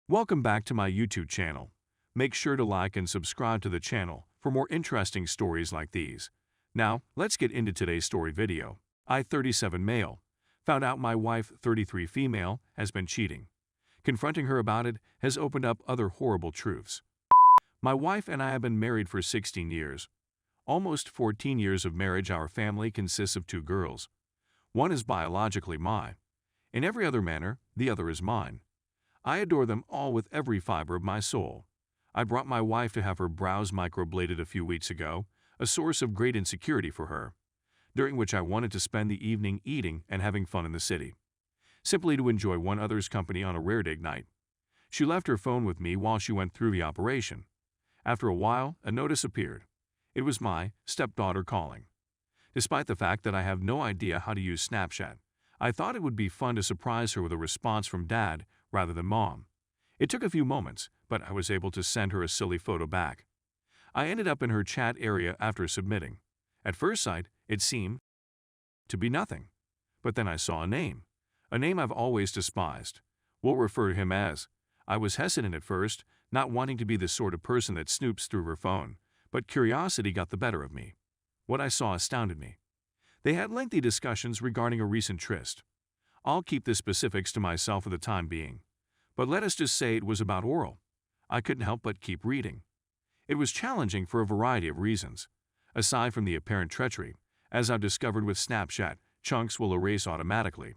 Welcome back to my YouTube channel. Make sure to like and subscribe to the channel for more interesting stories like these. Now, let's get into today's story video. I, 37 male, found out my wife, 33 female, has been cheating. Confronting her about it has opened up other horrible truths. My wife and I have been married for 16 years. Almost 14 years of marriage. Our family consists of 2 girls. One is biologically mine. In every other manner, the other is mine. I adore them all with every fiber of my soul. I brought my wife to have her brows microbladed a few weeks ago, a source of great insecurity for her, during which I wanted to spend the evening eating and having fun in the city, simply to enjoy one other's company on a rare date night. She left her phone with me while she went through the operation. After a while, a notice appeared. It was my stepdaughter calling. Despite the fact that I have no idea how to use Snapchat, I thought it would be fun to surprise her with a response from Dad rather than Mom. It took a few moments, but I was able to send her a silly photo back. I ended up in her chat area after submitting. At first sight, it seemed to be nothing. But then I saw a name I've always despised. We'll refer to him as. I was hesitant at first, not wanting to be the sort of person that snoops through her phone, but curiosity got the better of me. What I saw astounded me. They had lengthy discussions regarding a recent tryst. I'll keep the specifics to myself for the time being, but let us just say it was about oral. I couldn't help but keep reading. It was challenging for a variety of reasons. Aside from the apparent treachery, as I've discovered with Snapchat, chunks will erase automatically.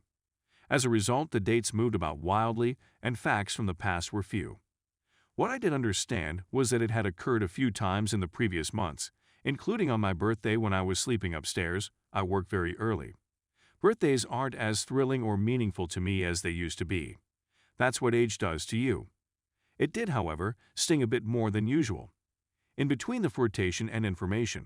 As a result, the dates moved about wildly and facts from the past were few. What I did understand was that it had occurred a few times in the previous months, including on my birthday when I was sleeping upstairs. I work very early. Birthdays aren't as thrilling or meaningful to me as they used to be. That's what age does to you. It did, however, sting a bit more than usual. In between the flirtation and information,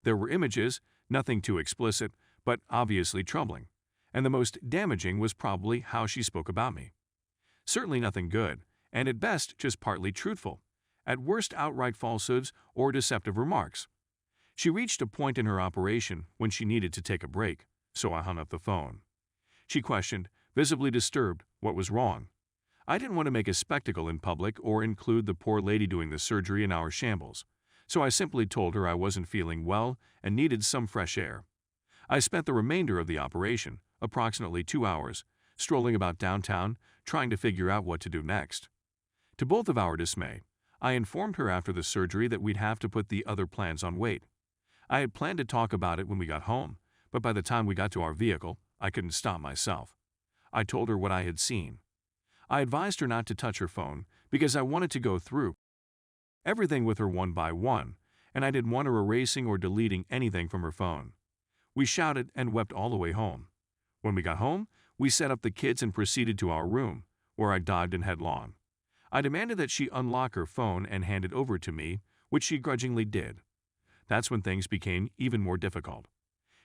there were images, nothing too explicit, but obviously troubling, and the most damaging was probably how she spoke about me. Certainly nothing good, and at best just partly truthful, at worst outright falsehoods or deceptive remarks. She reached a point in her operation when she needed to take a break, so I hung up the phone. She questioned, visibly disturbed, what was wrong. I didn't want to make a spectacle in public or include the poor lady doing the surgery in our shambles, so I simply told her I wasn't feeling well and needed some fresh air. I spent the remainder of the operation, approximately 2 hours, strolling about downtown, trying to figure out what to do next. To both of our dismay, I informed her after the surgery that we'd have to put the other plans on wait. I had planned to talk about it when we got home, but by the time we got to our vehicle, I couldn't stop myself. I told her what I had seen. I advised her not to touch her phone because I wanted to go through everything with her one by one, and I didn't want her erasing or deleting anything from her phone. We shouted and wept all the way home. When we got home, we set up the kids and proceeded to our room, where I dived in headlong. I demanded that she unlock her phone and hand it over to me, which she grudgingly did. That's when things became even more difficult.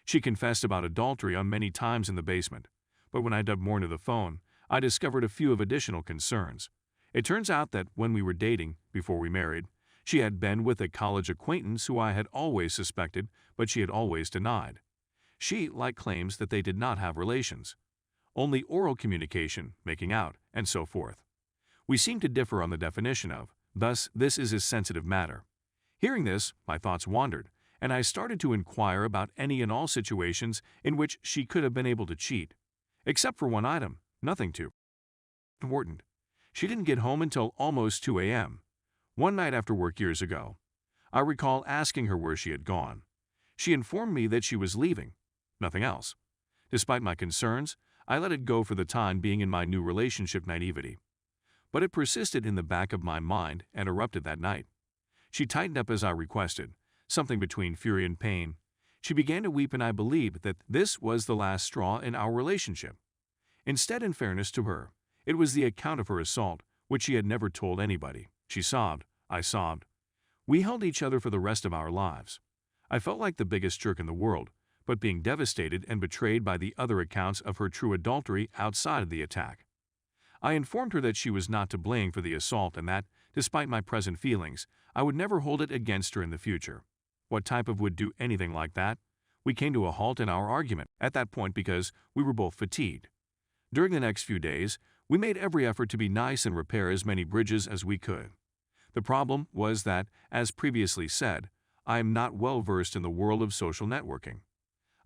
She confessed about adultery on many times in the basement, but when I dug more into the phone, I discovered a few of additional concerns. It turns out that when we were dating, before we married, she had been with a college acquaintance who I had always suspected, but she had always denied. She, claims that they did not have relations. Only oral communication, making out, and so forth. We seem to differ on the definition of, thus this is a sensitive matter. Hearing this, my thoughts wandered, and I started to inquire about any and all situations in which she could have been able to cheat. Except for one item, nothing too important. She didn't get home until almost 2 a.m. One night after work years ago. I recall asking her where she had gone. She informed me that she was leaving. Nothing else. Despite my concerns, I let it go for the time being in my new relationship naivety. But it persisted in the back of my mind and erupted that night. She tightened up as I requested, something between fury and pain. She began to weep and I believed that this was the last straw in our relationship. Instead, in fairness to her, it was the account of her assault, which she had never told anybody. She sobbed, I sobbed. We held each other for the rest of our lives. I felt like the biggest jerk in the world, but being devastated and betrayed by the other accounts of her true adultery outside of the attack. I informed her that she was not to blame for the assault and that, despite my present feelings, I would never hold it against her in the future. What type of would do anything like that? We came to a halt in our argument at that point because we were both fatigued. During the next few days, We made every effort to be nice and repair as many bridges as we could. The problem was that, as previously said, I am not well versed in the world of social networking.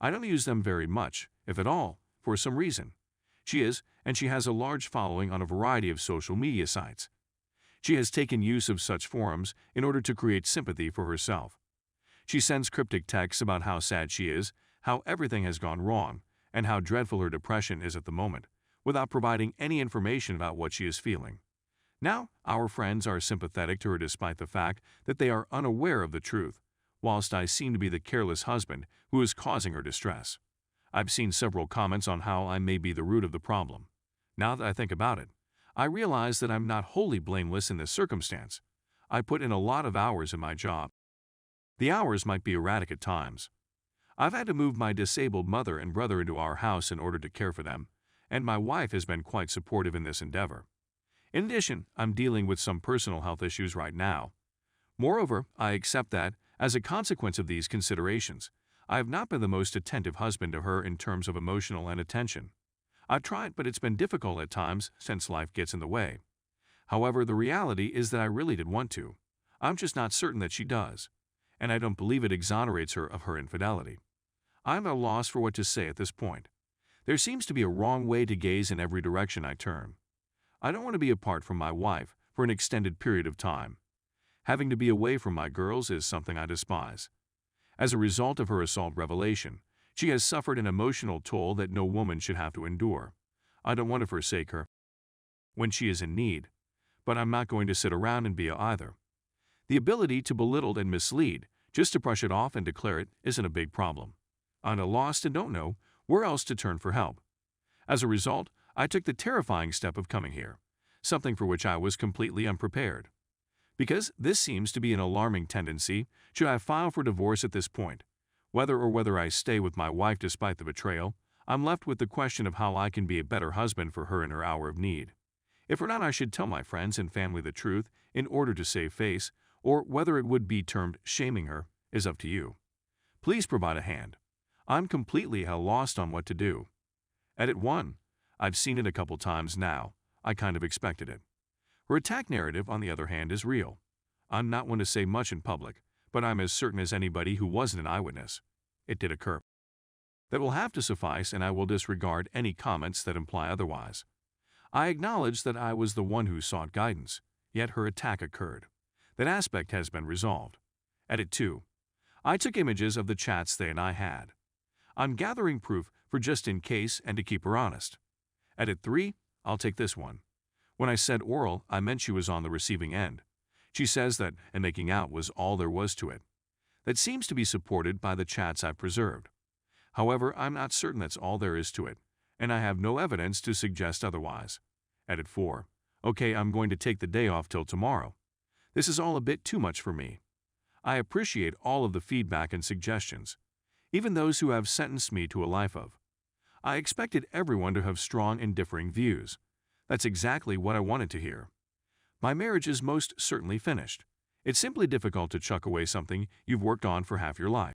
I don't use them very much, if at all, for some reason. She is, and she has a large following on a variety of social media sites. She has taken use of such forums in order to create sympathy for herself. She sends cryptic texts about how sad she is, how everything has gone wrong, and how dreadful her depression is at the moment, without providing any information about what she is feeling. Now, our friends are sympathetic to her despite the fact that they are unaware of the truth, whilst I seem to be the careless husband who is causing her distress. I've seen several comments on how I may be the root of the problem. Now that I think about it, I realize that I'm not wholly blameless in this circumstance. I put in a lot of hours in my job. The hours might be erratic at times. I've had to move my disabled mother and brother into our house in order to care for them, and my wife has been quite supportive in this endeavor. In addition, I'm dealing with some personal health issues right now. Moreover, I accept that, as a consequence of these considerations, I have not been the most attentive husband to her in terms of emotional and attention. I've tried, but it's been difficult at times since life gets in the way. However, the reality is that I really did want to. I'm just not certain that she does, and I don't believe it exonerates her of her infidelity. I'm at a loss for what to say at this point. There seems to be a wrong way to gaze in every direction I turn. I don't want to be apart from my wife for an extended period of time. Having to be away from my girls is something I despise. As a result of her assault revelation, she has suffered an emotional toll that no woman should have to endure. I don't want to forsake her when she is in need, but I'm not going to sit around and be either. The ability to belittle and mislead, just to brush it off and declare it, isn't a big problem. I'm at a loss and don't know where else to turn for help. As a result, I took the terrifying step of coming here, something for which I was completely unprepared. Because this seems to be an alarming tendency, should I file for divorce at this point? Whether I stay with my wife despite the betrayal, I'm left with the question of how I can be a better husband for her in her hour of need. If or not I should tell my friends and family the truth in order to save face, or whether it would be termed shaming her, is up to you. Please provide a hand. I'm completely at a loss on what to do. Edit 1. I've seen it a couple times now. I kind of expected it. Her attack narrative, on the other hand, is real. I'm not one to say much in public, but I'm as certain as anybody who wasn't an eyewitness. It did occur. That will have to suffice, and I will disregard any comments that imply otherwise. I acknowledge that I was the one who sought guidance, yet her attack occurred. That aspect has been resolved. Edit 2. I took images of the chats they and I had. I'm gathering proof for just in case and to keep her honest. Edit 3. I'll take this one. When I said oral, I meant she was on the receiving end. She says that and making out was all there was to it. That seems to be supported by the chats I've preserved. However, I'm not certain that's all there is to it, and I have no evidence to suggest otherwise. Edit 4. Okay, I'm going to take the day off till tomorrow. This is all a bit too much for me. I appreciate all of the feedback and suggestions, even those who have sentenced me to a life of. I expected everyone to have strong and differing views. That's exactly what I wanted to hear. My marriage is most certainly finished. It's simply difficult to chuck away something you've worked on for half your life.